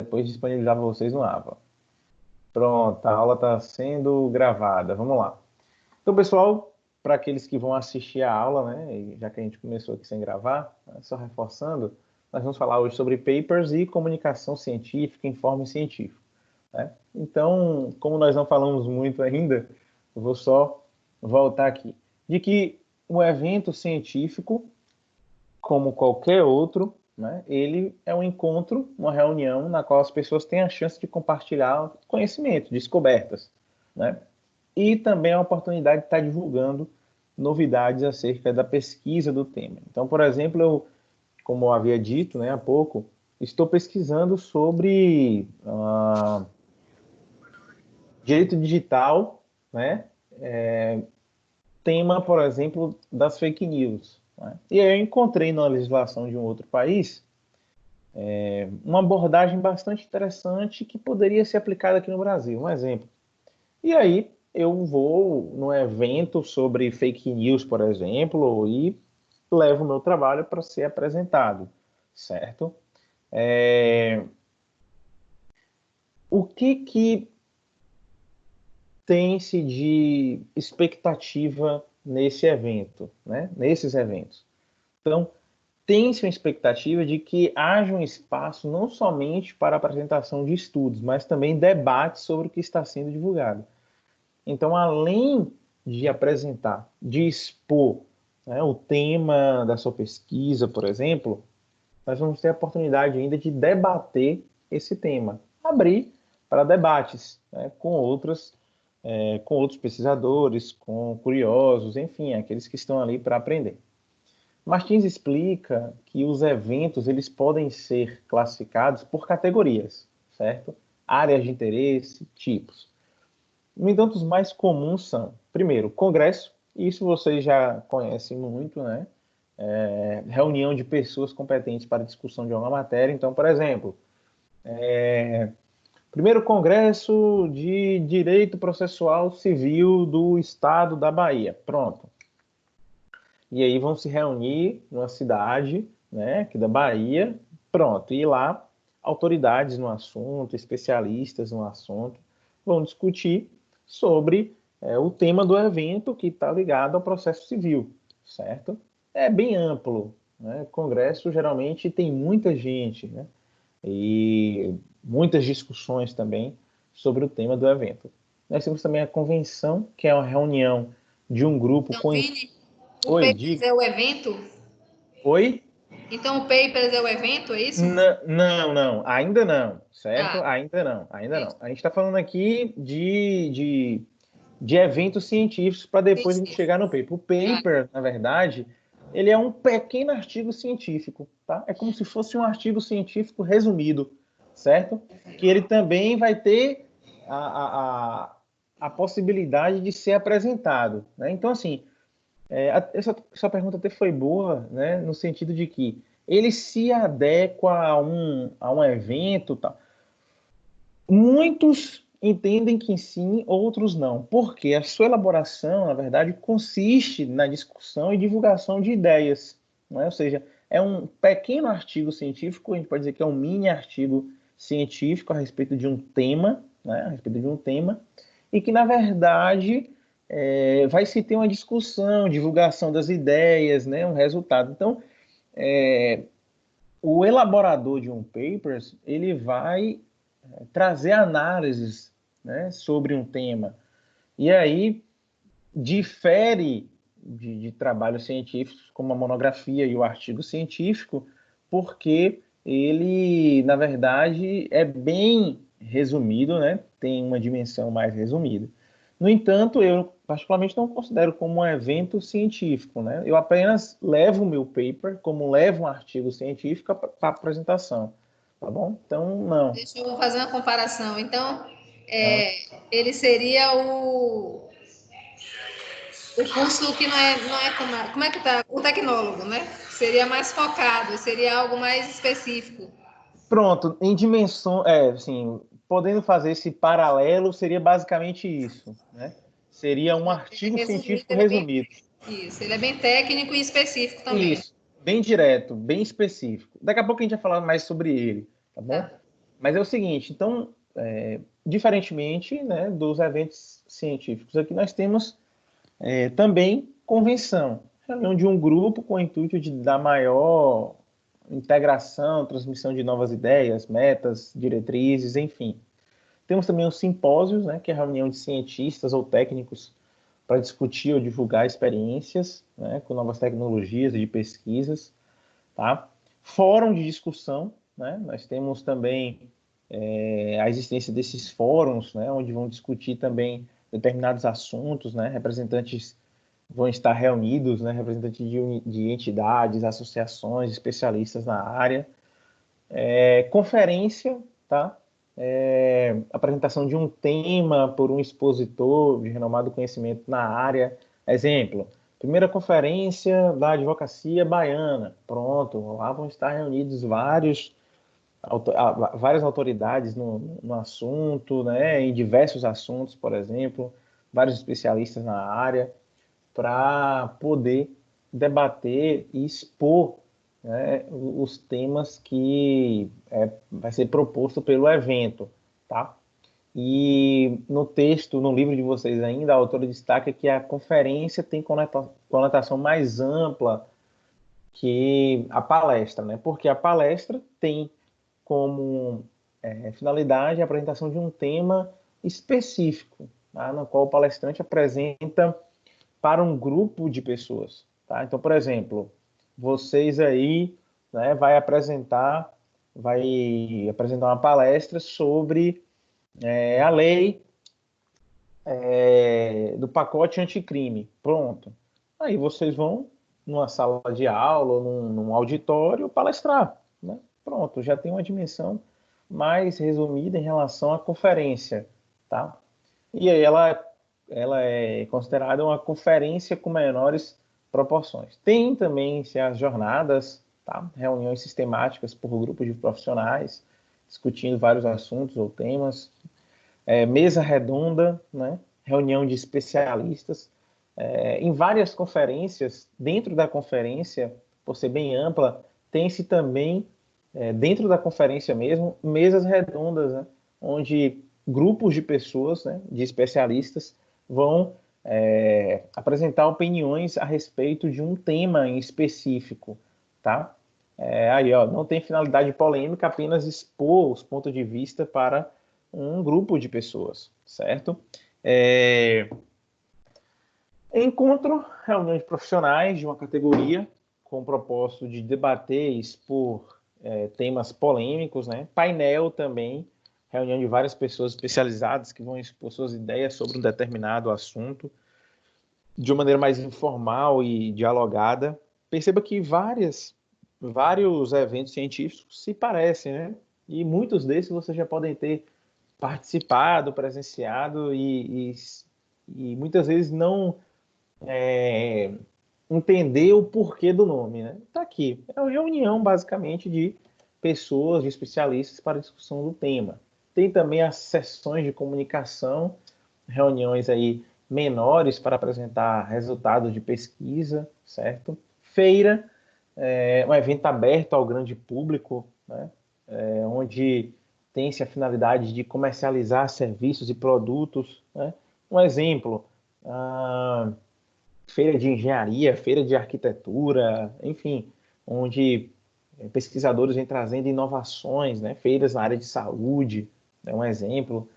depois disponibilizar para vocês no AVA. Pronto, a aula está sendo gravada. Vamos lá. Então, pessoal, para aqueles que vão assistir a aula, né, já que a gente começou aqui sem gravar, só reforçando, nós vamos falar hoje sobre papers e comunicação científica, informe científico. Né? Então, como nós não falamos muito ainda, eu vou só voltar aqui. De que o evento científico, como qualquer outro, né, ele é um encontro, uma reunião na qual as pessoas têm a chance de compartilhar conhecimento, descobertas, né? E também a oportunidade de estar divulgando novidades acerca da pesquisa do tema. Então, por exemplo, eu, como eu havia dito, né, há pouco, estou pesquisando sobre direito digital, né, tema, por exemplo, das fake news. Né? E aí eu encontrei na legislação de um outro país uma abordagem bastante interessante que poderia ser aplicada aqui no Brasil. Um exemplo. E aí eu vou num evento sobre fake news, por exemplo, e levo o meu trabalho para ser apresentado, certo? O que tem-se de expectativa nesse evento, né? Nesses eventos? Então, tem-se uma expectativa de que haja um espaço não somente para apresentação de estudos, mas também debate sobre o que está sendo divulgado. Então, além de apresentar, de expor, né, o tema da sua pesquisa, por exemplo, nós vamos ter a oportunidade ainda de debater esse tema, abrir para debates, né, com outros pesquisadores, com curiosos, enfim, aqueles que estão ali para aprender. Martins explica que os eventos eles podem ser classificados por categorias, certo? Áreas de interesse, tipos. No entanto, os mais comuns são, primeiro, congresso, isso vocês já conhecem muito, né? Reunião de pessoas competentes para discussão de uma matéria. Então, por exemplo, primeiro congresso de Direito Processual Civil do Estado da Bahia. Pronto. E aí vão se reunir numa cidade, né, aqui da Bahia, pronto. E lá, autoridades no assunto, especialistas no assunto, vão discutir sobre o tema do evento que está ligado ao processo civil, certo? É bem amplo, né? O Congresso geralmente tem muita gente, né? E muitas discussões também sobre o tema do evento. Nós temos também a convenção, que é uma reunião de um grupo Então, com... Vini, o Oi, Papers diga. é o evento? Oi? Então, o Papers é o evento, é isso? Não, ainda não, certo? Tá. Ainda não. A gente está falando aqui de eventos científicos para Sim, depois a gente sim. chegar no paper. O Tá. paper, na verdade, ele é um pequeno artigo científico, tá? É como se fosse um artigo científico resumido, certo? Que ele também vai ter a possibilidade de ser apresentado, né? Então, assim, essa pergunta até foi boa, né? No sentido de que ele se adequa a um evento, tal. Muitos entendem que sim, outros não, porque a sua elaboração, na verdade, consiste na discussão e divulgação de ideias, né? Ou seja, é um pequeno artigo científico, a gente pode dizer que é um mini artigo científico a respeito de um tema, né? A respeito de um tema, e que, na verdade, vai se ter uma discussão, divulgação das ideias, né? Um resultado. Então, o elaborador de um papers, ele vai trazer análises, né, sobre um tema. E aí difere de trabalhos científicos, como a monografia e o artigo científico, porque ele, na verdade, é bem resumido, né? Tem uma dimensão mais resumida. No entanto, eu particularmente não considero como um evento científico, né? Eu apenas levo o meu paper, como levo um artigo científico para apresentação, tá bom? Então, não. Deixa eu fazer uma comparação. Então, Ah, ele seria o curso que não é como é que tá? O tecnólogo, né? Seria mais focado, seria algo mais específico. pronto, em dimensão, assim, podendo fazer esse paralelo, seria basicamente isso, né? Seria um artigo Resumido, científico ele é bem resumido. isso. Ele é bem técnico e específico também. Isso, bem direto, bem específico. Daqui a pouco a gente vai falar mais sobre ele, tá bom? Tá. Mas é o seguinte, então, diferentemente, né, dos eventos científicos, aqui nós temos também convenção, reunião de um grupo com o intuito de dar maior integração, transmissão de novas ideias, metas, diretrizes, enfim. Temos também os simpósios, né, que é a reunião de cientistas ou técnicos para discutir ou divulgar experiências, né, com novas tecnologias e de pesquisas, tá? Fórum de discussão, né? Nós temos também a existência desses fóruns, né, onde vão discutir também determinados assuntos, né? Representantes vão estar reunidos, né? Representantes de entidades, associações, especialistas na área. Conferência, tá? Apresentação de um tema por um expositor de renomado conhecimento na área. Exemplo, primeira conferência da advocacia baiana. Pronto, lá vão estar reunidos várias autoridades no assunto, né, em diversos assuntos, por exemplo, vários especialistas na área, para poder debater e expor, né, os temas que vai ser proposto pelo evento, tá? E no texto, no livro de vocês ainda, a autora destaca que a conferência tem conotação mais ampla que a palestra, né? Porque a palestra tem como finalidade a apresentação de um tema específico, tá? No qual o palestrante apresenta para um grupo de pessoas, tá? Então, por exemplo, vocês aí, né, vai apresentar uma palestra sobre a lei do pacote anticrime. Pronto. Aí vocês vão numa sala de aula ou num auditório palestrar, né? Pronto, já tem uma dimensão mais resumida em relação à conferência, tá? E aí ela é considerada uma conferência com menores proporções. Tem também as jornadas, tá? Reuniões sistemáticas por grupos de profissionais, discutindo vários assuntos ou temas. Mesa redonda, né? Reunião de especialistas. Em várias conferências, dentro da conferência, por ser bem ampla, tem-se também, dentro da conferência mesmo, mesas redondas, né? Onde grupos de pessoas, né, de especialistas, vão apresentar opiniões a respeito de um tema em específico, tá? Aí, ó, não tem finalidade polêmica, apenas expor os pontos de vista para um grupo de pessoas, certo? Encontro, reuniões profissionais de uma categoria com o propósito de debater e expor temas polêmicos, né? Painel também, reunião de várias pessoas especializadas que vão expor suas ideias sobre um determinado assunto de uma maneira mais informal e dialogada. Perceba que vários eventos científicos se parecem, né? E muitos desses vocês já podem ter participado, presenciado e muitas vezes não entender o porquê do nome, né? Tá aqui. É uma reunião, basicamente, de pessoas, de especialistas para discussão do tema. Tem também as sessões de comunicação, reuniões aí menores para apresentar resultados de pesquisa, certo? Feira, um evento aberto ao grande público, né? Onde tem-se a finalidade de comercializar serviços e produtos, né? Um exemplo, feira de engenharia, feira de arquitetura, enfim, onde pesquisadores vêm trazendo inovações, né? Feiras na área de saúde, é um exemplo,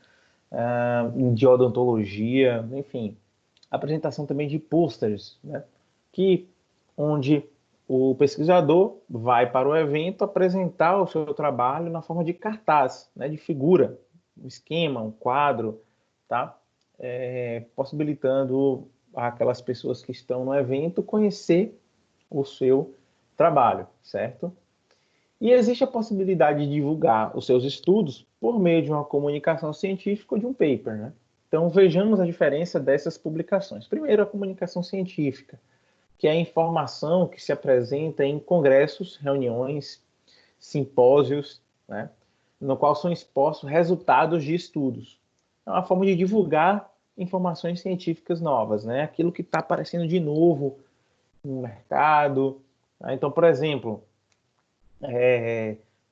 de odontologia, enfim. Apresentação também de posters, né? Onde o pesquisador vai para o evento apresentar o seu trabalho na forma de cartaz, né? De figura, um esquema, um quadro, tá? Possibilitando aquelas pessoas que estão no evento conhecer o seu trabalho, certo? E existe a possibilidade de divulgar os seus estudos por meio de uma comunicação científica ou de um paper, né? Então, vejamos a diferença dessas publicações. Primeiro, a comunicação científica, que é a informação que se apresenta em congressos, reuniões, simpósios, né? No qual são expostos resultados de estudos. É uma forma de divulgar informações científicas novas, né? Aquilo que está aparecendo de novo no mercado. Então, por exemplo,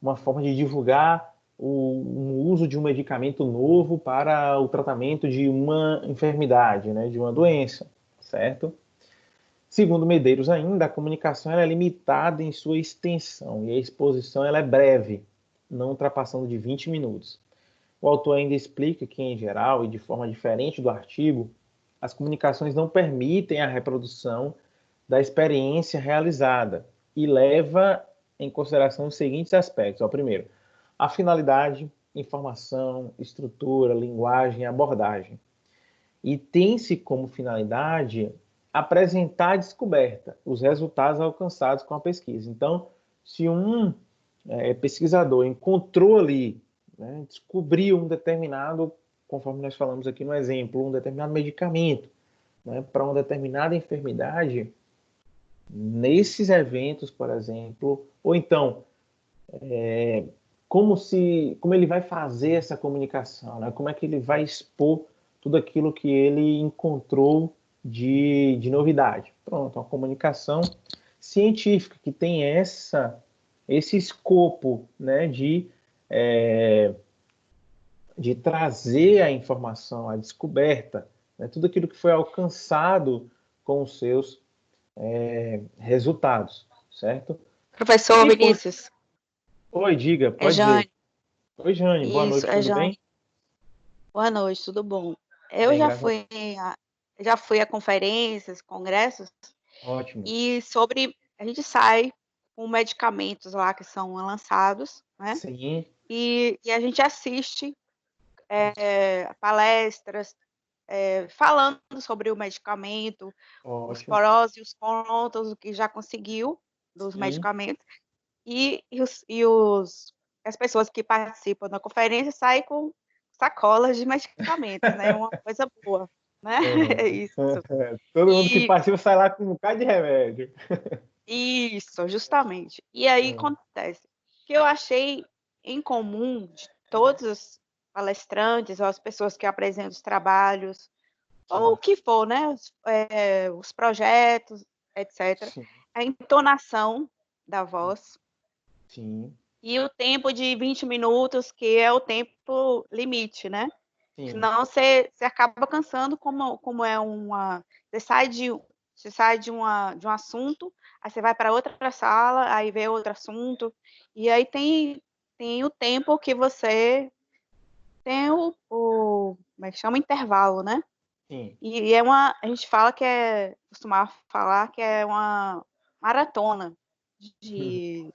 uma forma de divulgar o uso de um medicamento novo para o tratamento de uma enfermidade, né, de uma doença, certo? Segundo Medeiros ainda, a comunicação ela é limitada em sua extensão e a exposição ela é breve, não ultrapassando de 20 minutos. O autor ainda explica que, em geral, e de forma diferente do artigo, as comunicações não permitem a reprodução da experiência realizada e leva em consideração os seguintes aspectos. O primeiro, a finalidade, informação, estrutura, linguagem e abordagem. E tem-se como finalidade apresentar a descoberta, os resultados alcançados com a pesquisa. Então, se um pesquisador encontrou ali, né, descobriu um determinado, conforme nós falamos aqui no exemplo, um determinado medicamento, né, para uma determinada enfermidade, nesses eventos, por exemplo, ou então, como ele vai fazer essa comunicação, né? Como é que ele vai expor tudo aquilo que ele encontrou de novidade. Pronto, uma comunicação científica que tem esse escopo, né, de trazer a informação, a descoberta, né, tudo aquilo que foi alcançado com os seus resultados, certo? Professor E Vinícius. Oi, diga, É pode dizer. Jane. Oi, Jane, boa Isso, noite, é tudo Jane. bem? Boa noite, tudo bom? Eu Bem, graças a Deus. já fui a conferências, congressos, Ótimo. e a gente sai com medicamentos lá que são lançados, né? Sim. E a gente assiste palestras falando sobre o medicamento, os Ótimo. prós e os contras, o que já conseguiu dos Sim. medicamentos, as pessoas que participam da conferência saem com sacolas de medicamentos, né? Uma coisa boa, né? É isso. Todo mundo que E participa sai lá com um bocado de remédio. isso, justamente. E aí acontece que eu achei em comum de todos os palestrantes ou as pessoas que apresentam os trabalhos, ou o que for, né? Os projetos, etc. Sim. A entonação da voz Sim. e o tempo de 20 minutos, que é o tempo limite, né? Sim. Senão você acaba cansando, como é uma. Você sai de um assunto, aí você vai para outra sala, aí vê outro assunto, e aí tem o tempo que você tem como é que chama? Intervalo, né? Sim. E a gente costuma falar que é uma maratona de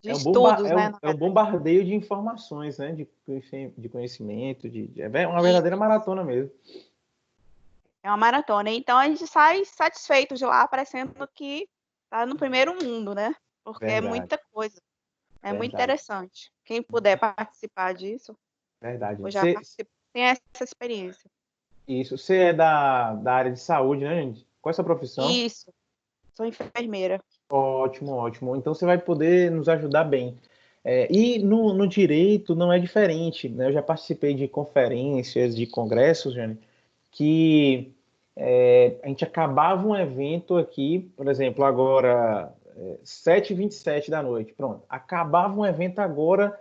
estudos, né? Na É um verdade. bombardeio de informações, né? De conhecimento, é uma verdadeira maratona mesmo. É uma maratona. Então a gente sai satisfeito de lá, parecendo que tá no primeiro mundo, né? Porque é Verdade, muita coisa. É muito verdade, interessante. Quem puder participar disso, verdade. ou já participa, tem essa experiência. Isso, você é da área de saúde, né, gente? Qual é a sua profissão? Isso, sou enfermeira. Ótimo, ótimo. Então você vai poder nos ajudar bem. E no direito não é diferente, né? Eu já participei de conferências, de congressos, Jane, que a gente acabava um evento aqui, por exemplo, agora 7h27 da noite, pronto. Acabava um evento agora,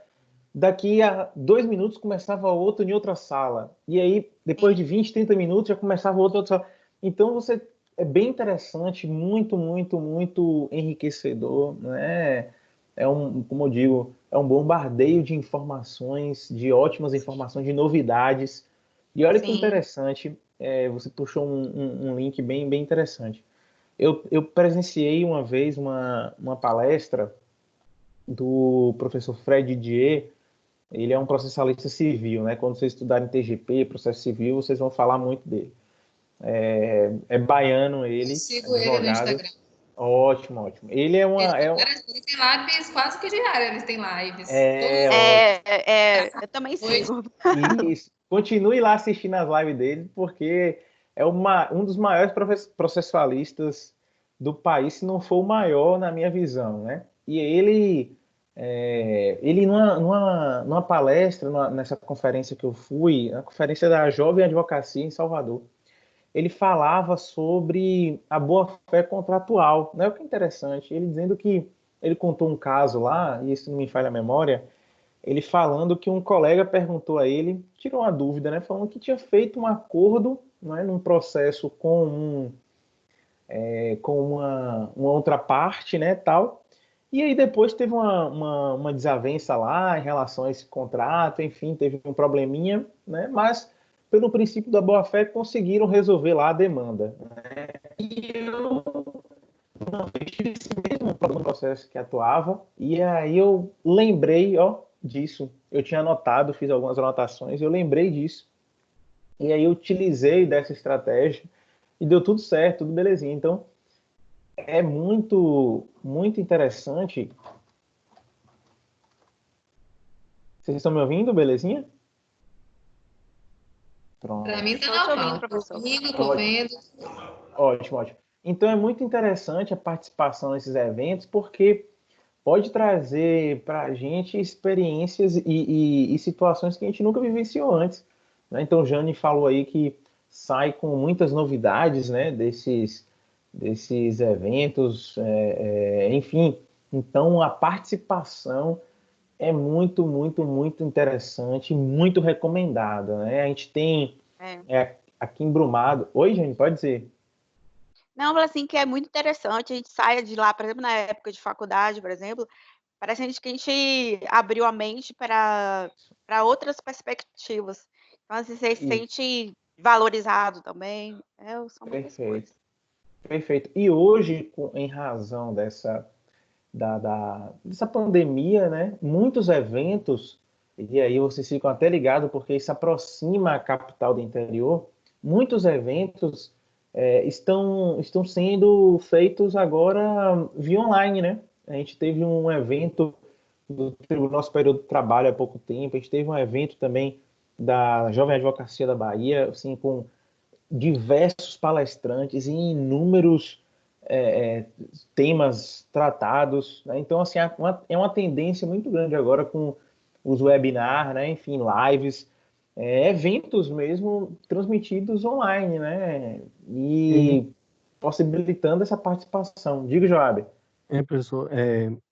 daqui a 2 minutos começava outro em outra sala. E aí, depois de 20, 30 minutos, já começava outro em outra sala. Então você é bem interessante, muito, muito, muito enriquecedor, né? Como eu digo, é um bombardeio de informações, de ótimas informações, de novidades. E olha que Sim. interessante, você puxou um link bem, bem interessante. Eu presenciei uma vez uma palestra do professor Fred Dier. Ele é um processalista civil, né? Quando vocês estudarem TGP, processo civil, vocês vão falar muito dele. É baiano Eu ele, sigo ele no advogado. Instagram. Ótimo, ótimo. Ele é uma. Eles têm lives quase que diárias, eles têm lives. Ótimo. Eu também sigo. Isso. Continue lá assistindo as lives dele, porque é um dos maiores processualistas do país, se não for o maior, na minha visão, né? E ele numa palestra, nessa conferência que eu fui, na conferência da Jovem Advocacia em Salvador, ele falava sobre a boa-fé contratual, né? O que é interessante, ele dizendo que ele contou um caso lá, e isso não me falha a memória, ele falando que um colega perguntou a ele, tirou uma dúvida, né? Falando que tinha feito um acordo, né, num processo com uma outra parte, né, tal. E aí depois teve uma desavença lá em relação a esse contrato, enfim, teve um probleminha, né? Mas pelo princípio da boa-fé conseguiram resolver lá a demanda. E eu não, eu tive esse mesmo problema no processo que atuava, e aí eu lembrei, ó, disso. Eu tinha anotado, fiz algumas anotações, eu lembrei disso. E aí eu utilizei dessa estratégia e deu tudo certo, tudo belezinha. Então, é muito, muito interessante. Vocês estão me ouvindo, belezinha? Para Pronto. mim tá Estou te ouvindo, normal. Tô professor. ouvindo, tô Ótimo, vendo. ótimo, ótimo. Então é muito interessante a participação nesses eventos, porque pode trazer para a gente experiências e situações que a gente nunca vivenciou antes, né? Então, Jane falou aí que sai com muitas novidades, né, desses eventos, enfim. Então, a participação é muito, muito, muito interessante, muito recomendada, né? A gente tem É. aqui em Brumado. Oi, Jane, pode dizer. Não, assim, que é muito interessante, a gente saia de lá, por exemplo, na época de faculdade, por exemplo, parece que a gente abriu a mente para outras perspectivas. Então, assim, você se E, sente valorizado também, são muitas perfeito, coisas. perfeito. E hoje, em razão dessa pandemia, né? Muitos eventos, e aí vocês ficam até ligados, porque isso aproxima a capital do interior, muitos eventos estão sendo feitos agora via online, né? A gente teve um evento do nosso período de trabalho há pouco tempo, a gente teve um evento também da Jovem Advocacia da Bahia, assim, com diversos palestrantes e inúmeros temas tratados, né? Então, assim, é uma tendência muito grande agora com os webinars, né? Enfim, lives, eventos mesmo transmitidos online, né? E, E possibilitando essa participação. Diga, Joab. professor,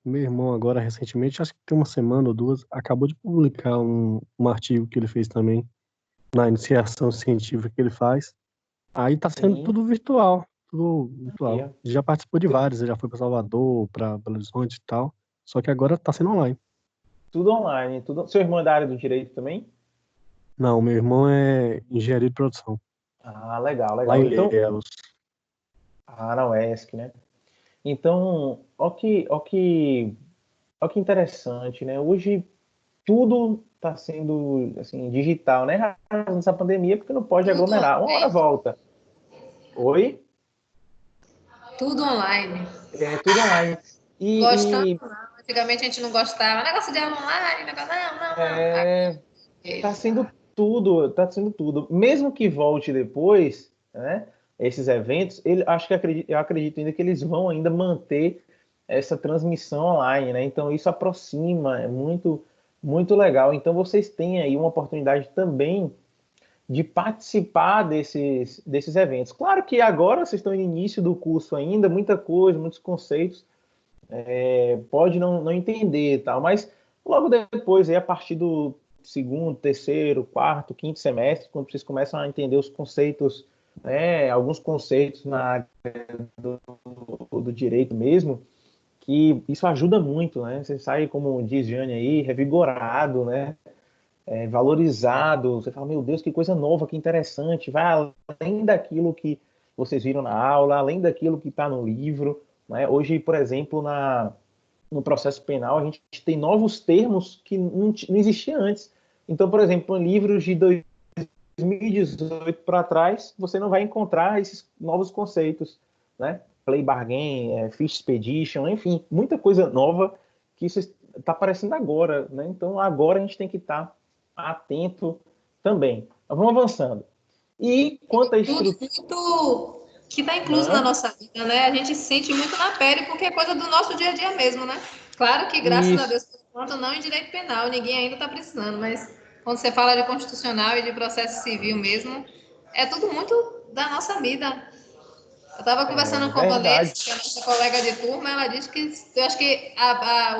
meu irmão agora recentemente, acho que tem uma semana ou duas, acabou de publicar um artigo que ele fez também na iniciação científica que ele faz. Aí tá sendo Sim, tudo virtual, tudo aí, virtual. ó. Ele já participou de vários, ele já foi para Salvador, para Belo Horizonte e tal, só que agora tá sendo online. Tudo online. Tudo... Seu irmão é da área do direito também? Não, meu irmão é engenharia de produção, Ah, legal, lá legal. em Então, Ilhéus. na UESC, né? Então, ó que interessante, né? Hoje tudo está sendo assim digital, né? Nessa pandemia, porque não pode Tudo aglomerar. Uma hora online. volta. Oi? Tudo online. É tudo online. Gostando, E, não. Antigamente a gente não gostava. Negócio de aula online, negócio... não, não, não. tá sendo tudo, tá sendo tudo. Mesmo que volte depois, né? Esses eventos, acho que eu acredito ainda que eles vão ainda manter essa transmissão online, né? Então isso aproxima, é muito, muito legal. Então vocês têm aí uma oportunidade também de participar desses eventos. Claro que agora vocês estão no início do curso ainda, muita coisa, muitos conceitos, pode não entender e tal, mas logo depois, aí, a partir do segundo, terceiro, quarto, quinto semestre, quando vocês começam a entender os conceitos, né, alguns conceitos na área do direito mesmo, que isso ajuda muito, né? Você sai, como diz Jane aí, revigorado, né? Valorizado. Você fala, meu Deus, que coisa nova, que interessante. Vai além daquilo que vocês viram na aula, além daquilo que está no livro. Né? Hoje, por exemplo, no processo penal, a gente tem novos termos que não existiam antes. Então, por exemplo, em livros de 2018 para trás, você não vai encontrar esses novos conceitos, né? Play bargain, fish expedition, enfim, muita coisa nova que isso está aparecendo agora, né? Então, agora a gente tem que estar atento também. Mas vamos avançando. E quanto à Tudo estrutura, muito que está incluso na né? nossa vida, né? A gente sente muito na pele, porque é coisa do nosso dia a dia mesmo, né? Claro que, graças a Isso, Deus, por enquanto, não em direito penal, ninguém ainda está precisando, mas quando você fala de constitucional e de processo civil mesmo, é tudo muito da nossa vida. Eu estava conversando com a Vanessa, que é a nossa colega de turma, ela disse que eu acho que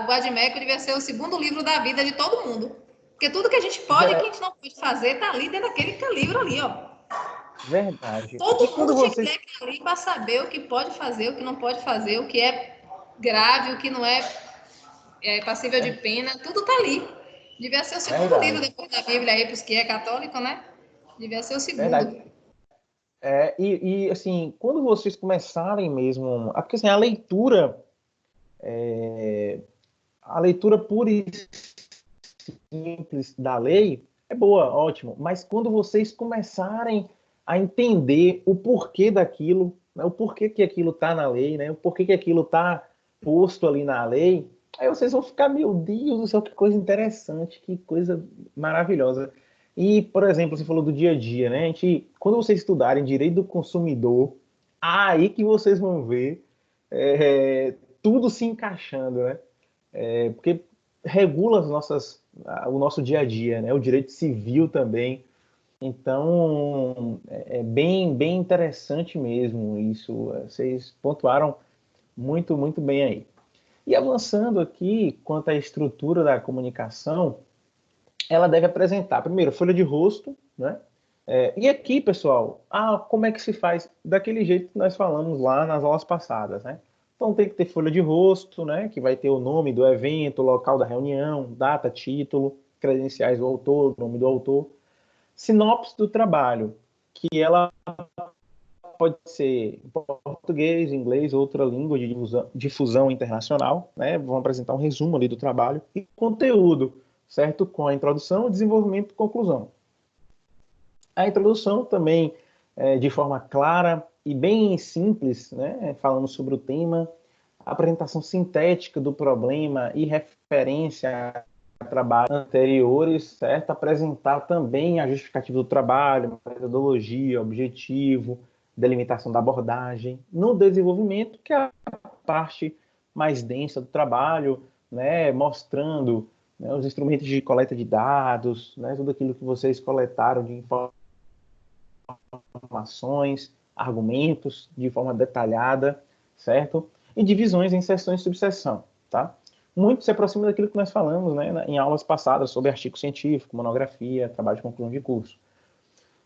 o Vadimeco devia ser o segundo livro da vida de todo mundo. Porque tudo que a gente pode e que a gente não pode fazer está ali dentro daquele livro ali, ó. Verdade. Todo E quando mundo tinha que vocês... ler aquilo ali para saber o que pode fazer, o que não pode fazer, o que é grave, o que não é, passível de pena, tudo está ali. Devia ser o segundo livro depois da Bíblia aí, para os que é católico, né? Devia ser o segundo. Verdade. Assim, quando vocês começarem mesmo... Porque assim, a leitura pura e simples da lei é boa, ótimo. Mas quando vocês começarem a entender o porquê daquilo, né, o porquê que aquilo está na lei, né, o porquê que aquilo está posto ali na lei, aí vocês vão ficar, meu Deus do céu, que coisa interessante, que coisa maravilhosa. E, por exemplo, você falou do dia a dia, né? Quando vocês estudarem direito do consumidor, aí que vocês vão ver tudo se encaixando, né? Porque regula o nosso dia a dia, né? O direito civil também. Então, é bem, bem interessante mesmo isso. Vocês pontuaram muito, muito bem aí. E avançando aqui, quanto à estrutura da comunicação, ela deve apresentar, primeiro, folha de rosto, né? E aqui, pessoal, como é que se faz? Daquele jeito que nós falamos lá nas aulas passadas, né? Então tem que ter folha de rosto, né? Que vai ter o nome do evento, local da reunião, data, título, credenciais do autor, nome do autor. Sinopse do trabalho, que ela pode ser em português, inglês, outra língua de difusão internacional, né? Vão apresentar um resumo ali do trabalho e conteúdo, certo? Com a introdução, desenvolvimento e conclusão. A introdução também de forma clara e bem simples, né? Falando sobre o tema, a apresentação sintética do problema e referência a trabalhos anteriores, certo? Apresentar também a justificativa do trabalho, metodologia, objetivo, delimitação da abordagem. No desenvolvimento, que é a parte mais densa do trabalho, né? Mostrando, né, os instrumentos de coleta de dados, né? Tudo aquilo que vocês coletaram de informações, argumentos de forma detalhada, certo? E divisões em seções e subseção, tá? Muito se aproxima daquilo que nós falamos, né, em aulas passadas sobre artigo científico, monografia, trabalho de conclusão de curso.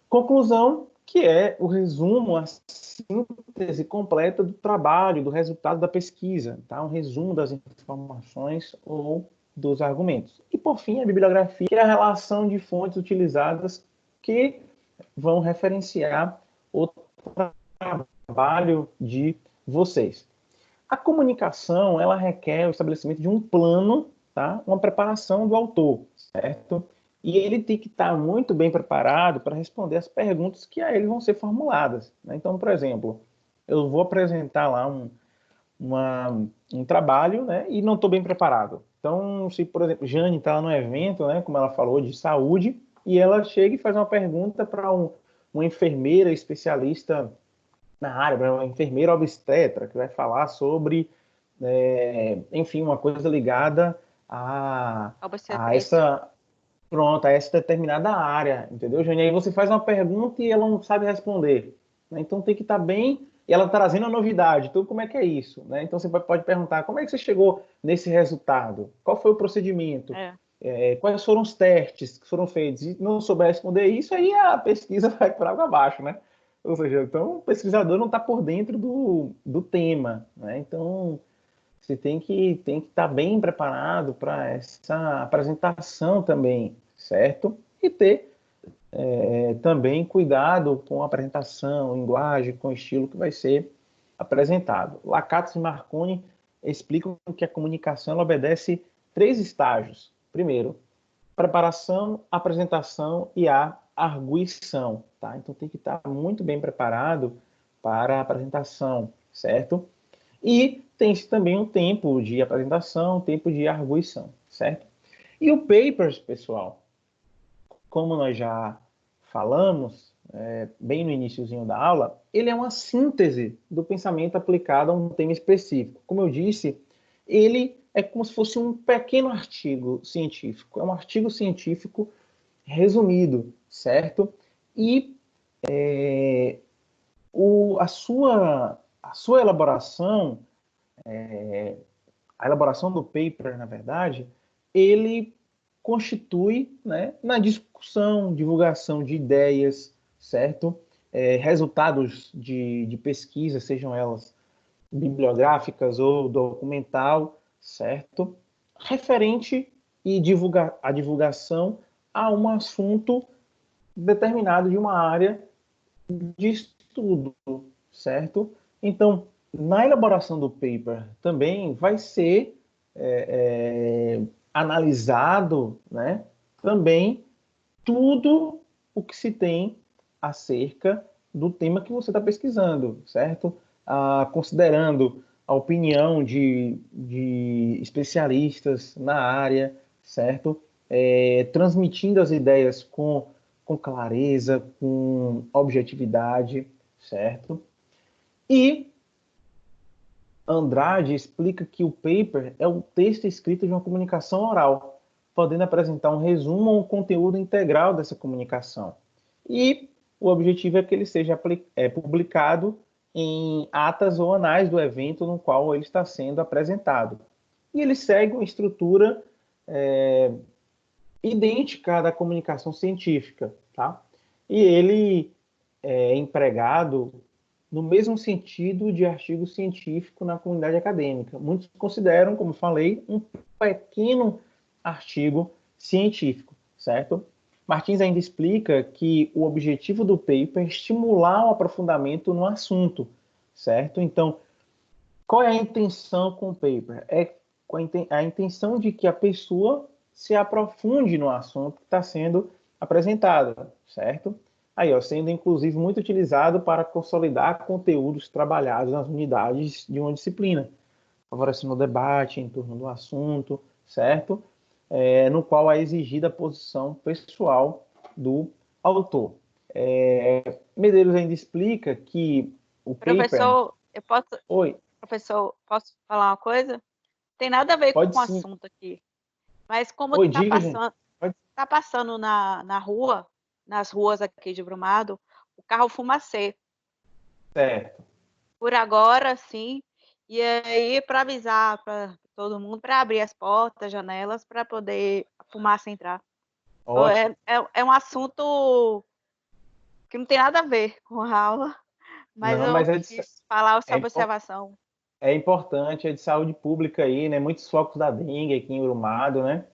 Conclusão, que é o resumo, a síntese completa do trabalho, do resultado da pesquisa, tá? Um resumo das informações ou dos argumentos. E, por fim, a bibliografia, que é a relação de fontes utilizadas que vão referenciar o trabalho de vocês. A comunicação, ela requer o estabelecimento de um plano, tá? Uma preparação do autor, certo? E ele tem que estar muito bem preparado para responder as perguntas que a ele vão ser formuladas, né? Então, por exemplo, eu vou apresentar lá um trabalho, né? E não estou bem preparado. Então, se, por exemplo, Jane está no evento, né? Como ela falou, de saúde, e ela chega e faz uma pergunta para uma enfermeira especialista na área, uma enfermeira obstetra, que vai falar sobre, enfim, uma coisa ligada a essa determinada área, entendeu, Jane? Aí você faz uma pergunta e ela não sabe responder, né? Então tem que estar bem, e ela trazendo a novidade, então como é que é isso, né? Então você pode perguntar, como é que você chegou nesse resultado? Qual foi o procedimento? Quais foram os testes que foram feitos? E não souber responder isso, aí a pesquisa vai por água abaixo, né? Ou seja, então o pesquisador não está por dentro do tema, né? Então você tem que estar bem preparado para essa apresentação também, certo? E ter também cuidado com a apresentação, linguagem, com o estilo que vai ser apresentado. Lakatos e Marconi explicam que a comunicação ela obedece 3 estágios. Primeiro, preparação, apresentação e a arguição, tá? Então tem que estar muito bem preparado para a apresentação, certo? E tem também um tempo de apresentação, um tempo de arguição, certo? E o papers, pessoal, como nós já falamos bem no iniciozinho da aula, ele é uma síntese do pensamento aplicado a um tema específico. Como eu disse, ele é como se fosse um pequeno artigo científico. É um artigo científico resumido, certo? E a sua a sua elaboração, a elaboração do paper, na verdade, ele constitui, né, na discussão, divulgação de ideias, certo? Resultados de pesquisa, sejam elas bibliográficas ou documental, certo? Referente a divulgação a um assunto determinado de uma área de estudo, certo? Então, na elaboração do paper também vai ser analisado, né, também tudo o que se tem acerca do tema que você está pesquisando, certo? Considerando a opinião de especialistas na área, certo? Transmitindo as ideias com clareza, com objetividade, certo? E Andrade explica que o paper é o texto escrito de uma comunicação oral, podendo apresentar um resumo ou um conteúdo integral dessa comunicação. E o objetivo é que ele seja publicado em atas ou anais do evento no qual ele está sendo apresentado. E ele segue uma estrutura idêntica à da comunicação científica, tá? E ele é empregado no mesmo sentido de artigo científico na comunidade acadêmica. Muitos consideram, como falei, um pequeno artigo científico, certo? Martins ainda explica que o objetivo do paper é estimular o aprofundamento no assunto, certo? Então, qual é a intenção com o paper? É a intenção de que a pessoa se aprofunde no assunto que está sendo apresentado, certo? Aí, ó, sendo inclusive muito utilizado para consolidar conteúdos trabalhados nas unidades de uma disciplina, favorecendo o debate em torno do assunto, certo? No qual é exigida a posição pessoal do autor. Medeiros ainda explica que o Professor, paper... Oi. Professor, posso falar uma coisa? Tem nada a ver Pode com o sim. assunto aqui. Mas como Oi, tá passando na rua, nas ruas aqui de Brumado, o carro fumacê. Certo. Por agora, sim. E aí, para avisar para todo mundo, para abrir as portas, janelas, para poder a fumaça entrar. É um assunto que não tem nada a ver com a aula, mas não, eu mas quis falar essa observação. É importante, é de saúde pública aí, né? Muitos focos da dengue aqui em Brumado, né?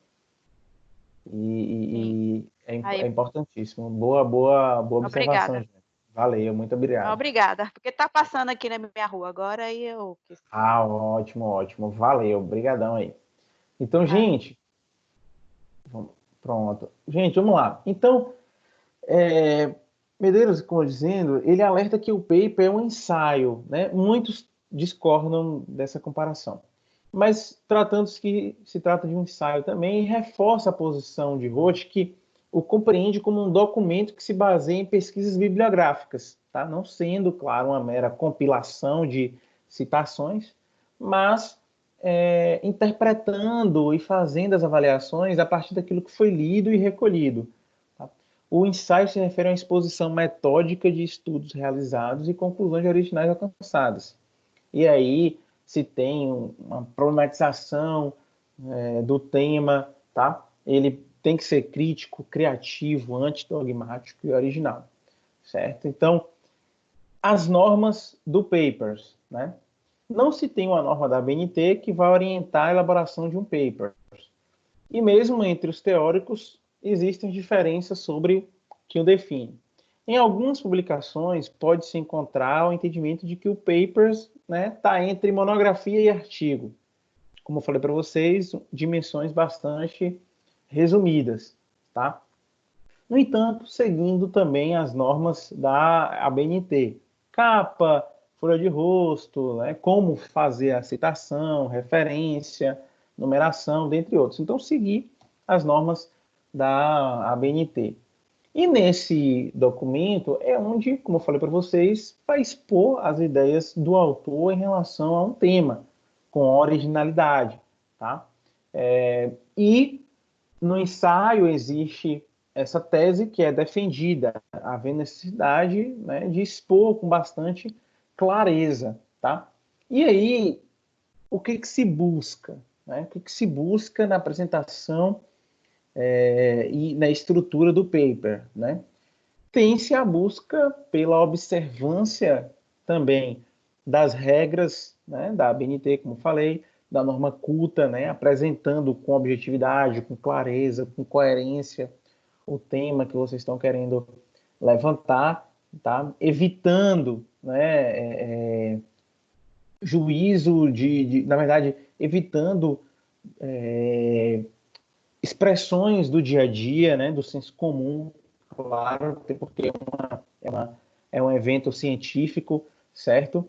E é importantíssimo. Boa observação, Obrigada. gente. Valeu, muito obrigado. Obrigada, porque tá passando aqui na minha rua agora e eu quis. Ótimo. Valeu, obrigadão aí. Então, gente, pronto. Gente, vamos lá. Então, Medeiros, como dizendo, ele alerta que o paper é um ensaio, né? Muitos discordam dessa comparação. Mas tratando-se que se trata de um ensaio também, reforça a posição de Roth, que o compreende como um documento que se baseia em pesquisas bibliográficas, tá? Não sendo, claro, uma mera compilação de citações, mas interpretando e fazendo as avaliações a partir daquilo que foi lido e recolhido. Tá? O ensaio se refere a uma exposição metódica de estudos realizados e conclusões originais alcançadas. E aí se tem uma problematização do tema, tá? Ele tem que ser crítico, criativo, antidogmático e original, certo? Então, as normas do papers, né? Não se tem uma norma da BNT que vai orientar a elaboração de um paper. E mesmo entre os teóricos, existem diferenças sobre o que o define. Em algumas publicações, pode-se encontrar o entendimento de que o papers está entre monografia e artigo. Como eu falei para vocês, dimensões bastante resumidas. Tá? No entanto, seguindo também as normas da ABNT. Capa, folha de rosto, como fazer a citação, referência, numeração, dentre outros. Então, seguir as normas da ABNT. E nesse documento é onde, como eu falei para vocês, vai expor as ideias do autor em relação a um tema, com originalidade. Tá? E no ensaio existe essa tese que é defendida, havendo necessidade de expor com bastante clareza. tá? E aí, o que se busca, né? O que se busca na apresentação e na estrutura do paper, né? Tem-se a busca pela observância também das regras, né, da ABNT, como falei, da norma culta, né, apresentando com objetividade, com clareza, com coerência o tema que vocês estão querendo levantar, tá? Evitando, né, juízo na verdade, evitando expressões do dia a dia, né, do senso comum, claro, porque é um evento científico, certo?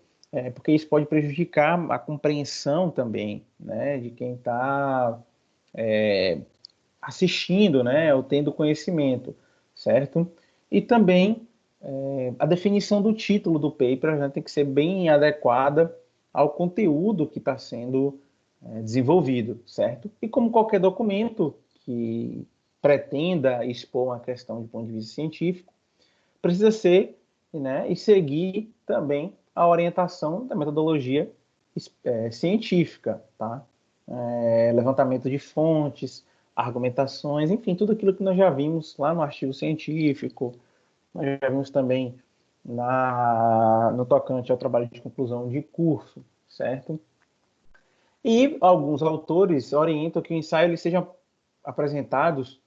Porque isso pode prejudicar a compreensão também, né, de quem está assistindo, né, ou tendo conhecimento, certo? E também a definição do título do paper, né, tem que ser bem adequada ao conteúdo que está sendo desenvolvido, certo? E como qualquer documento que pretenda expor uma questão de ponto de vista científico, precisa ser, né, e seguir também a orientação da metodologia científica, tá? Levantamento de fontes, argumentações, enfim, tudo aquilo que nós já vimos lá no artigo científico, nós já vimos também no tocante ao trabalho de conclusão de curso, certo? E alguns autores orientam que o ensaio ele sejam apresentados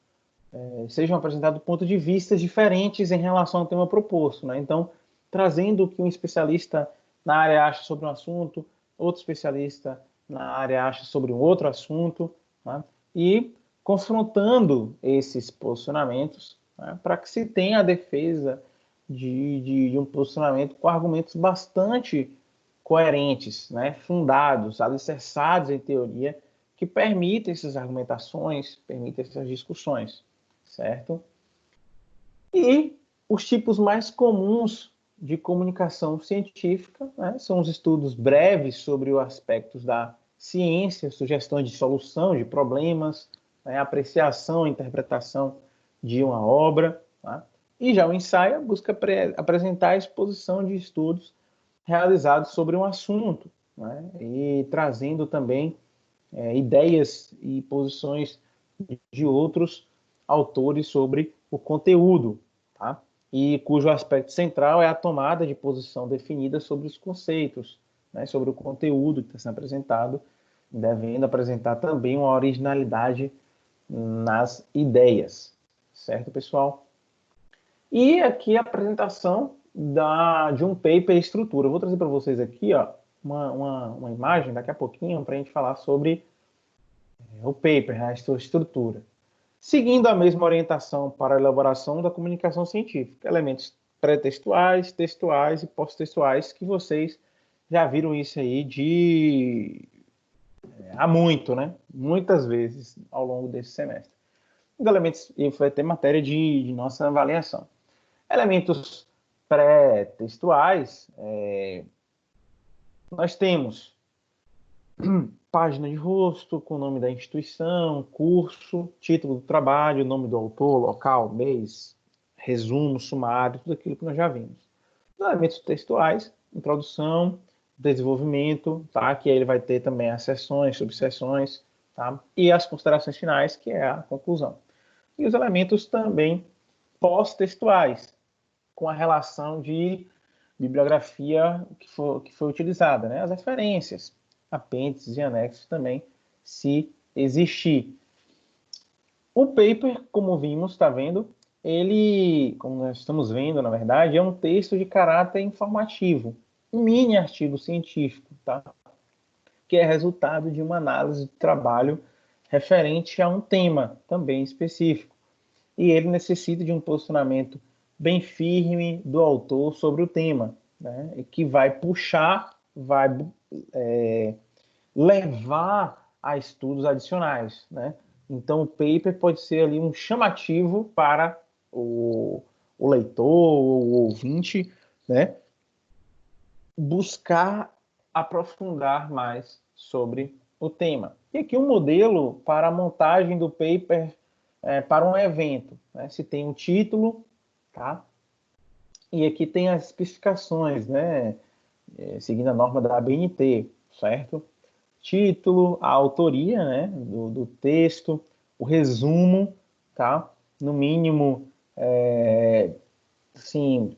pontos de vista diferentes em relação ao tema proposto, né? Então, trazendo o que um especialista na área acha sobre um assunto, outro especialista na área acha sobre um outro assunto, né? E confrontando esses posicionamentos, né, para que se tenha a defesa de um posicionamento com argumentos bastante coerentes, né, fundados, alicerçados em teoria, que permitem essas argumentações, permitem essas discussões, certo? E os tipos mais comuns de comunicação científica, né, são os estudos breves sobre os aspectos da ciência, sugestões de solução de problemas, né, apreciação e interpretação de uma obra, tá? E já o ensaio busca apresentar a exposição de estudos realizados sobre um assunto, né, e trazendo também ideias e posições de outros autores sobre o conteúdo, tá? E cujo aspecto central é a tomada de posição definida sobre os conceitos, né, sobre o conteúdo que está sendo apresentado, devendo apresentar também uma originalidade nas ideias, certo, pessoal? E aqui a apresentação de um paper estrutura. Eu vou trazer para vocês aqui ó, uma imagem daqui a pouquinho para a gente falar sobre o paper, a sua estrutura. Seguindo a mesma orientação para a elaboração da comunicação científica, elementos pré-textuais, textuais e pós-textuais, que vocês já viram isso aí há muito, né? Muitas vezes ao longo desse semestre. Os elementos, e vai ter matéria de nossa avaliação. Elementos pré-textuais, nós temos página de rosto, com o nome da instituição, curso, título do trabalho, nome do autor, local, mês, resumo, sumário, tudo aquilo que nós já vimos. Os elementos textuais, introdução, desenvolvimento, tá? Que aí ele vai ter também as seções, subseções, tá? E as considerações finais, que é a conclusão. E os elementos também pós-textuais, com a relação de bibliografia que foi utilizada, né? As referências, apêndices e anexos também, se existir. O paper, como vimos, está vendo, ele, como nós estamos vendo, na verdade, é um texto de caráter informativo, um mini artigo científico, tá? Que é resultado de uma análise de trabalho referente a um tema também específico. E ele necessita de um posicionamento bem firme do autor sobre o tema, né? Que vai puxar, vai levar a estudos adicionais, né? Então, o paper pode ser ali um chamativo para o leitor, o ouvinte, né? Buscar aprofundar mais sobre o tema. E aqui um modelo para a montagem do paper para um evento, né? Se tem um título, tá? E aqui tem as especificações, né? seguindo a norma da ABNT, certo? Título, a autoria, né, do texto, o resumo, tá? No mínimo, assim,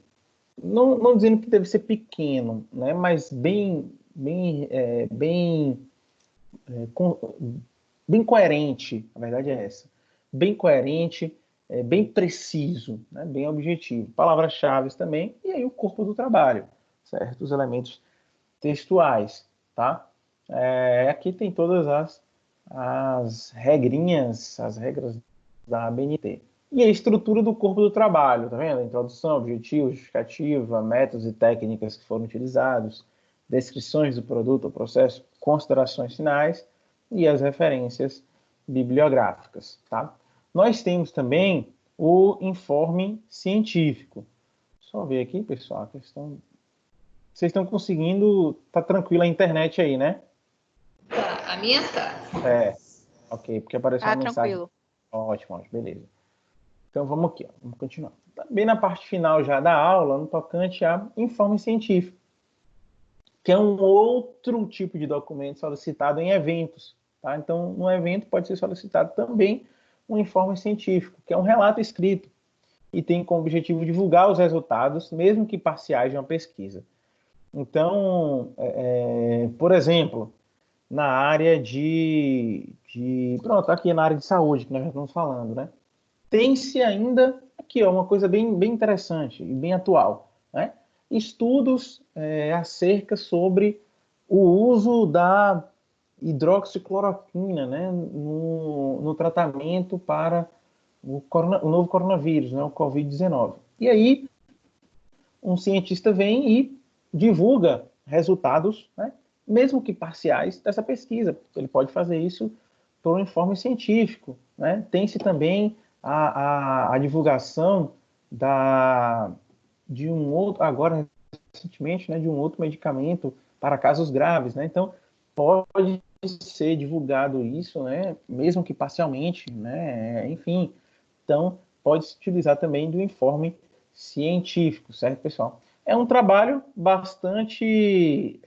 não dizendo que deve ser pequeno, né, mas bem coerente, a verdade é essa. Bem coerente, bem preciso, né, bem objetivo. Palavras-chave também, e aí o corpo do trabalho, certo? Os elementos textuais, tá? Aqui tem todas as regrinhas, as regras da ABNT. E a estrutura do corpo do trabalho, tá vendo? Introdução, objetivo, justificativa, métodos e técnicas que foram utilizados, descrições do produto ou processo, considerações finais e as referências bibliográficas, tá? Nós temos também o informe científico. Só ver aqui, pessoal, a questão. Vocês estão conseguindo. Tá tranquila a internet aí, né? Tá, a minha tá. Ok, porque apareceu uma mensagem. Tranquilo. Ótimo, beleza. Então vamos aqui, vamos continuar. Bem na parte final já da aula, no tocante a informe científico, que é um outro tipo de documento solicitado em eventos, tá? Então, no evento pode ser solicitado também um informe científico, que é um relato escrito e tem como objetivo divulgar os resultados, mesmo que parciais, de uma pesquisa. Então, por exemplo, na área pronto, aqui na área de saúde, que nós já estamos falando, né? Tem-se ainda, aqui, uma coisa bem interessante e bem atual, né? Estudos acerca sobre o uso da hidroxicloroquina, né, no tratamento para o novo coronavírus, né, o Covid-19. E aí, um cientista vem e divulga resultados, né, mesmo que parciais, dessa pesquisa. Ele pode fazer isso por um informe científico, né? Tem-se também a divulgação de um outro, agora recentemente, né, de um outro medicamento para casos graves, né? Então, pode ser divulgado isso, né, mesmo que parcialmente, né? Enfim, então pode se utilizar também do informe científico, certo, pessoal? É um trabalho bastante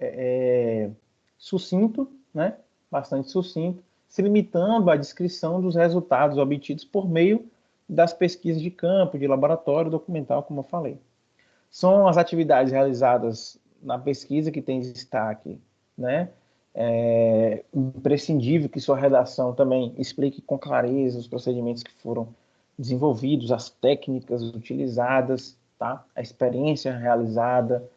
sucinto, né? Bastante sucinto, se limitando à descrição dos resultados obtidos por meio das pesquisas de campo, de laboratório, documental, como eu falei. São as atividades realizadas na pesquisa que tem destaque, né? É imprescindível que sua redação também explique com clareza os procedimentos que foram desenvolvidos, as técnicas utilizadas, tá? A experiência realizada,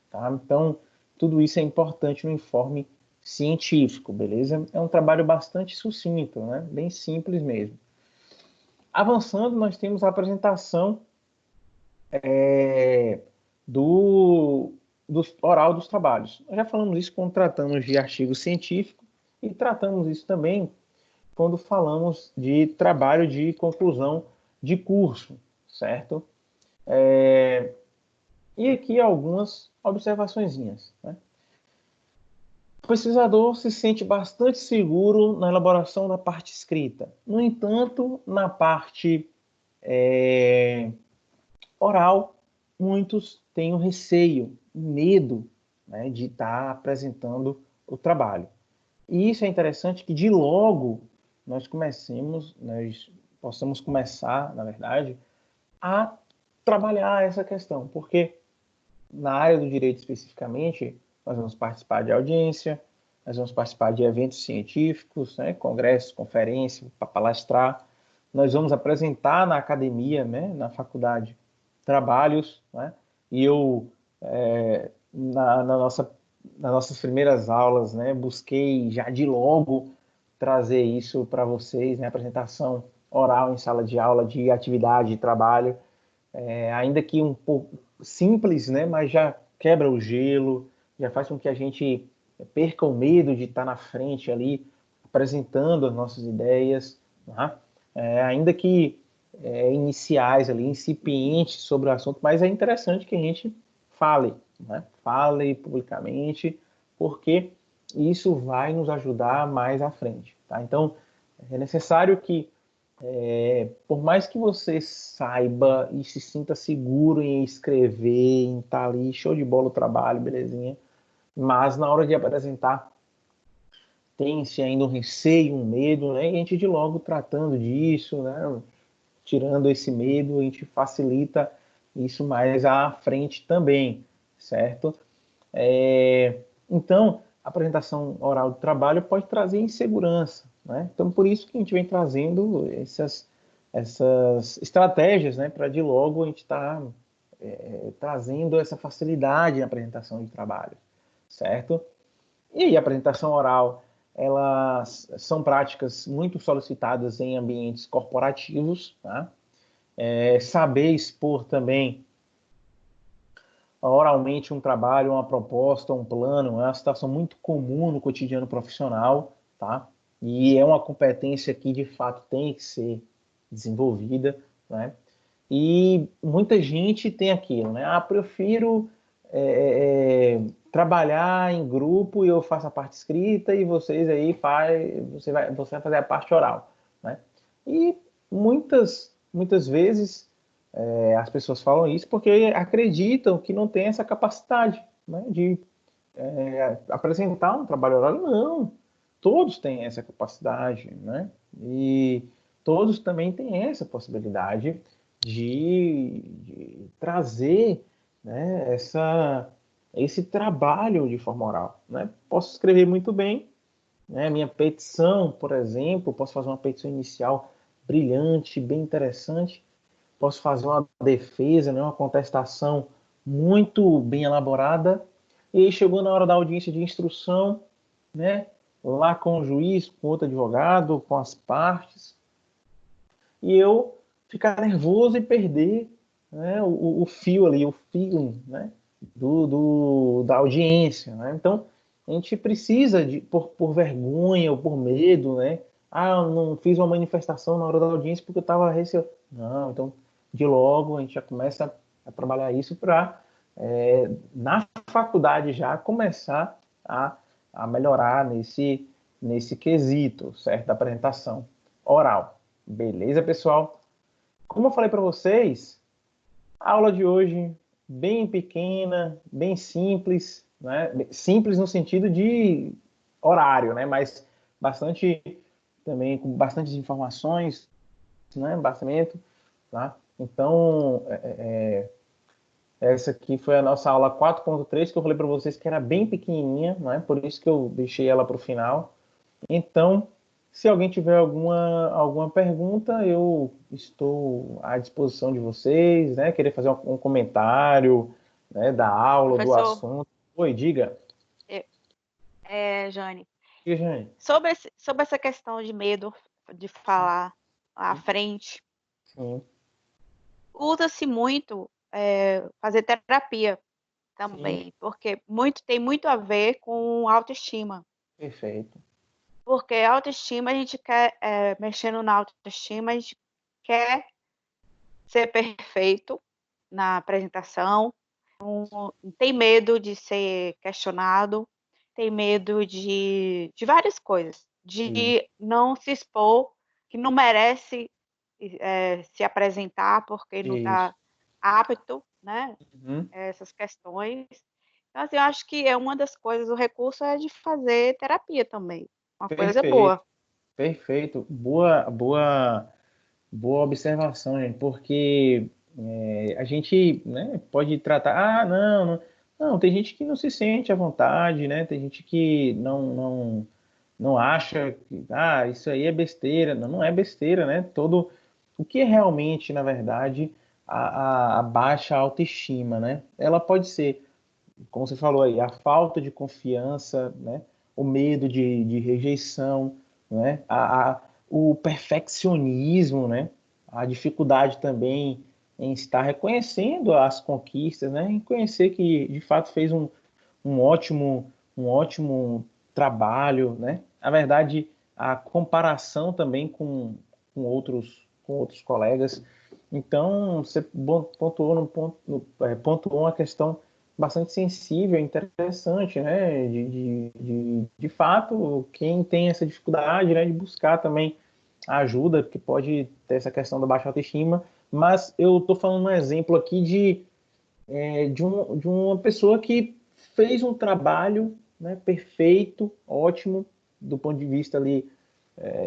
tá? Então, tudo isso é importante no informe científico, beleza? É um trabalho bastante sucinto, né? Bem simples mesmo. Avançando, nós temos a apresentação do oral dos trabalhos. Nós já falamos isso quando tratamos de artigo científico e tratamos isso também quando falamos de trabalho de conclusão de curso, certo? E aqui algumas observaçõezinhas, né? O pesquisador se sente bastante seguro na elaboração da parte escrita. No entanto, na parte oral, muitos têm o receio, o medo, né, de estar apresentando o trabalho. E isso é interessante que de logo nós possamos começar, na verdade, a trabalhar essa questão, porque na área do direito especificamente, nós vamos participar de audiência, nós vamos participar de eventos científicos, né, congressos, conferências, para palestrar, nós vamos apresentar na academia, né, na faculdade, trabalhos, né, e eu, nas nossas primeiras aulas, né, busquei já de logo trazer isso para vocês, né, apresentação oral em sala de aula, de atividade, de trabalho, ainda que um pouco simples, né, mas já quebra o gelo, já faz com que a gente perca o medo de estar na frente ali, apresentando as nossas ideias, né? Ainda que iniciais ali, incipientes sobre o assunto, mas é interessante que a gente fale, né? Fale publicamente, porque isso vai nos ajudar mais à frente, tá? Então, é necessário que por mais que você saiba e se sinta seguro em escrever, em estar ali, show de bola o trabalho, belezinha, mas na hora de apresentar tem-se ainda um receio, um medo, né? E a gente de logo tratando disso, né? Tirando esse medo, a gente facilita isso mais à frente também, certo? Então, a apresentação oral do trabalho pode trazer insegurança, né? Então, por isso que a gente vem trazendo essas estratégias, né? Para de logo a gente estar trazendo essa facilidade na apresentação de trabalho, certo? E aí, a apresentação oral, elas são práticas muito solicitadas em ambientes corporativos, tá? Saber expor também oralmente um trabalho, uma proposta, um plano, é uma situação muito comum no cotidiano profissional, tá? E é uma competência que, de fato, tem que ser desenvolvida, né? E muita gente tem aquilo, né? Ah, prefiro trabalhar em grupo e eu faço a parte escrita e vocês aí você vai fazer a parte oral, né? E muitas vezes as pessoas falam isso porque acreditam que não tem essa capacidade, né, de apresentar um trabalho oral. Não, todos têm essa capacidade, né? E todos também têm essa possibilidade de trazer, né, esse trabalho de forma oral, né? Posso escrever muito bem, né? Minha petição, por exemplo, posso fazer uma petição inicial brilhante, bem interessante, posso fazer uma defesa, né, uma contestação muito bem elaborada, e aí chegou na hora da audiência de instrução, né, lá com o juiz, com outro advogado, com as partes, e eu ficar nervoso e perder, né, o fio ali, o feeling, né, da audiência, né? Então, a gente precisa, por vergonha ou por medo, né? Ah, eu não fiz uma manifestação na hora da audiência porque eu estava receoso. Não, então, de logo, a gente já começa a trabalhar isso para, na faculdade já, começar a melhorar nesse quesito, certo? Da apresentação oral. Beleza, pessoal? Como eu falei para vocês, a aula de hoje bem pequena, bem simples, né? Simples no sentido de horário, né? Mas bastante também com bastantes informações, né? Bastante, tá? Então, essa aqui foi a nossa aula 4.3 que eu falei para vocês que era bem pequenininha, né? Por isso que eu deixei ela para o final. Então, se alguém tiver alguma pergunta, eu estou à disposição de vocês, né? Querer fazer um comentário, né, da aula, do Professor, assunto. Oi, diga. Jane, Diga, Jane. sobre essa questão de medo de falar à frente, Sim, usa-se muito fazer terapia sim, também, porque tem muito a ver com autoestima. perfeito. Porque autoestima, a gente quer, mexendo na autoestima, a gente quer ser perfeito na apresentação, não tem medo de ser questionado, tem medo de várias coisas, Isso, de não se expor, que não merece se apresentar porque não isso. está apto, né? Uhum. Essas questões. Então, assim, eu acho que é uma das coisas, o recurso é de fazer terapia também, uma coisa Perfeito, boa. perfeito. Boa observação, gente, porque a gente, né, pode tratar, não, tem gente que não se sente à vontade, né? Tem gente que não acha que, isso aí é besteira. Não, não é besteira, né? O que é realmente, na verdade, a baixa autoestima, né? Ela pode ser, como você falou aí, a falta de confiança, né? O medo de rejeição, né? O perfeccionismo, né? A dificuldade também em estar reconhecendo as conquistas, né? Em conhecer que de fato fez um ótimo trabalho, né? Na verdade, a comparação também com outros colegas. Então, você pontuou, pontuou uma questão bastante sensível, interessante, né? De fato, quem tem essa dificuldade, né, de buscar também ajuda, porque pode ter essa questão da baixa autoestima, mas eu estou falando um exemplo aqui de uma pessoa que fez um trabalho, né, perfeito, ótimo, do ponto de vista ali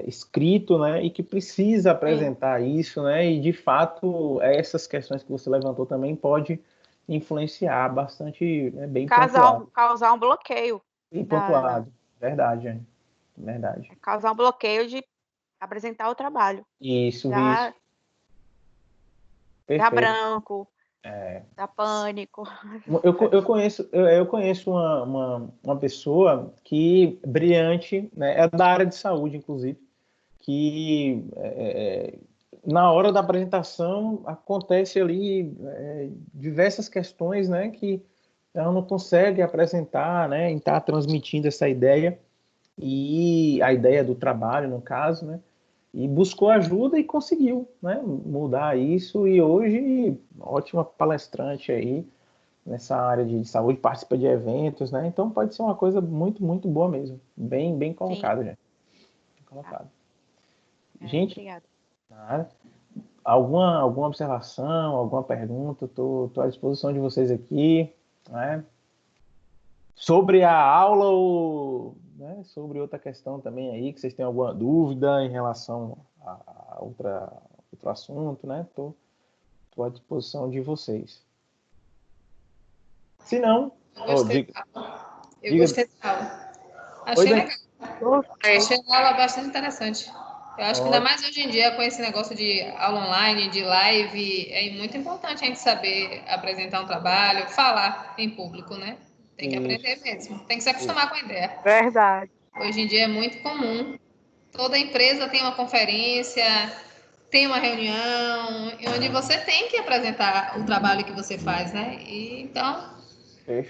escrito, né, e que precisa apresentar isso, né, e de fato essas questões que você levantou também pode influenciar bastante, né, bem pontuado. Causar um bloqueio. Bem pontuado, verdade, Anne. Verdade. Causar um bloqueio de apresentar o trabalho. Isso. Dá Perfeito. branco, dá pânico. Eu conheço uma pessoa que brilhante, né, é da área de saúde, inclusive, que na hora da apresentação acontece ali diversas questões, né, que ela não consegue apresentar, né, e está transmitindo essa ideia, e a ideia do trabalho, no caso, né, e buscou ajuda e conseguiu, né, mudar isso, e hoje, ótima palestrante aí, nessa área de saúde, participa de eventos, né, então pode ser uma coisa muito, muito boa mesmo, bem colocado, gente. Bem colocado. Gente, obrigada. Alguma observação, alguma pergunta, estou à disposição de vocês aqui, né, sobre a aula ou, né, sobre outra questão também aí, que vocês têm alguma dúvida em relação a outro assunto, né? Estou à disposição de vocês. Se não... Eu gostei da aula. Achei legal. Achei a aula bastante interessante. Eu acho que ainda mais hoje em dia, com esse negócio de aula online, de live, é muito importante a gente saber apresentar um trabalho, falar em público, né? Tem que aprender mesmo. Tem que se acostumar com a ideia. Verdade. Hoje em dia é muito comum. Toda empresa tem uma conferência, tem uma reunião, onde você tem que apresentar o trabalho que você faz, né? E, então,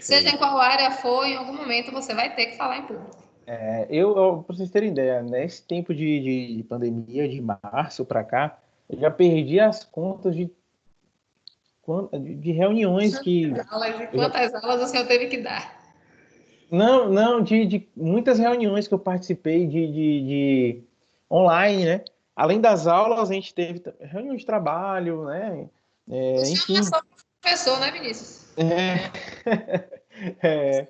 seja em qual área for, em algum momento você vai ter que falar em público. Para vocês terem ideia, nesse tempo de pandemia, de março para cá, eu já perdi as contas de reuniões que... Quantas aulas o senhor teve que dar? Não, de muitas reuniões que eu participei de online, né? Além das aulas, a gente teve reunião de trabalho, né? Enfim. Você é só professor, né, Vinícius?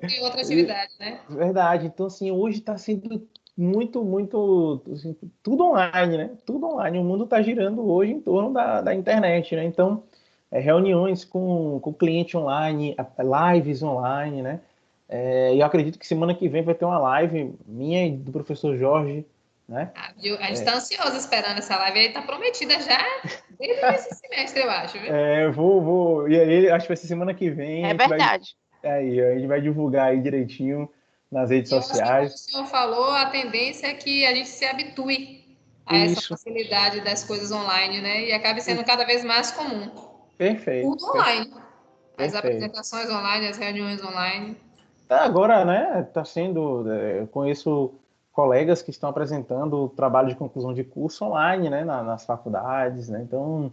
Tem outra atividade, né? Verdade. Então, assim, hoje está sendo muito assim, tudo online, né? Tudo online. O mundo está girando hoje em torno da internet, né? Então, reuniões com o cliente online, lives online, né? E eu acredito que semana que vem vai ter uma live minha e do professor Jorge, né? A gente está ansioso esperando essa live aí, tá prometida já desde esse semestre, eu acho, viu? Eu vou. E aí, acho que vai ser semana que vem. É verdade. A gente vai divulgar aí direitinho nas redes sociais. Acho que, como o senhor falou, a tendência é que a gente se habitue a essa facilidade das coisas online, né? E acabe sendo cada vez mais comum. Perfeito. Tudo online. As apresentações online, as reuniões online. Agora, né, tá sendo... Eu conheço colegas que estão apresentando o trabalho de conclusão de curso online, né, nas faculdades, né? Então,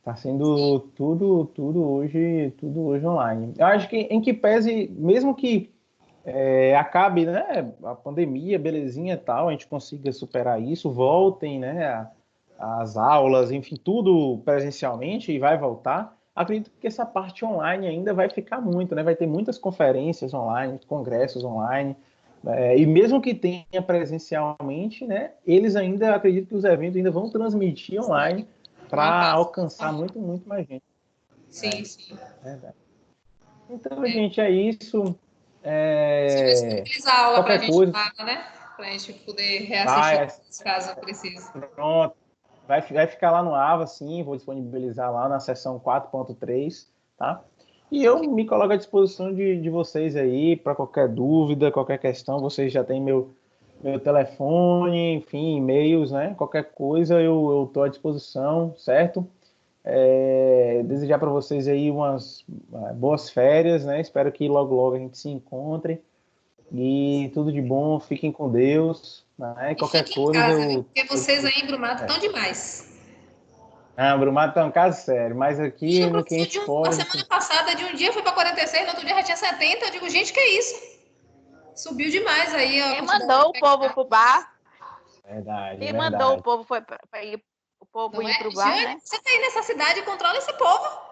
tá sendo tudo hoje online. Eu acho que, em que pese, mesmo que acabe, né, a pandemia, belezinha e tal, a gente consiga superar isso, voltem, né, as aulas, enfim, tudo presencialmente e vai voltar. Acredito que essa parte online ainda vai ficar muito, né? Vai ter muitas conferências online, congressos online, e mesmo que tenha presencialmente, né? Eles ainda, acredito que os eventos ainda vão transmitir online para alcançar muito mais gente. Sim, sim. Verdade. Então, gente, é isso. Você vai utilizar a aula para a gente coisa, né? Para a gente poder reassistir caso precise. Pronto. Vai ficar lá no AVA, sim, vou disponibilizar lá na seção 4.3, tá? E eu me coloco à disposição de vocês aí, para qualquer dúvida, qualquer questão, vocês já têm meu telefone, enfim, e-mails, né? Qualquer coisa eu estou à disposição, certo? Desejar para vocês aí umas boas férias, né? Espero que logo a gente se encontre. E tudo de bom, fiquem com Deus, né? Qualquer coisa em casa, porque vocês aí em Brumado estão demais. Brumado tá um caso sério, mas aqui no que a gente pode... A semana passada, de um dia foi para 46, no outro dia já tinha 70. Eu digo, gente, que é isso? Subiu demais aí. Quem mandou o povo pro bar? Verdade. Quem mandou o povo ir pro bar, né? Você tá aí nessa cidade, controla esse povo.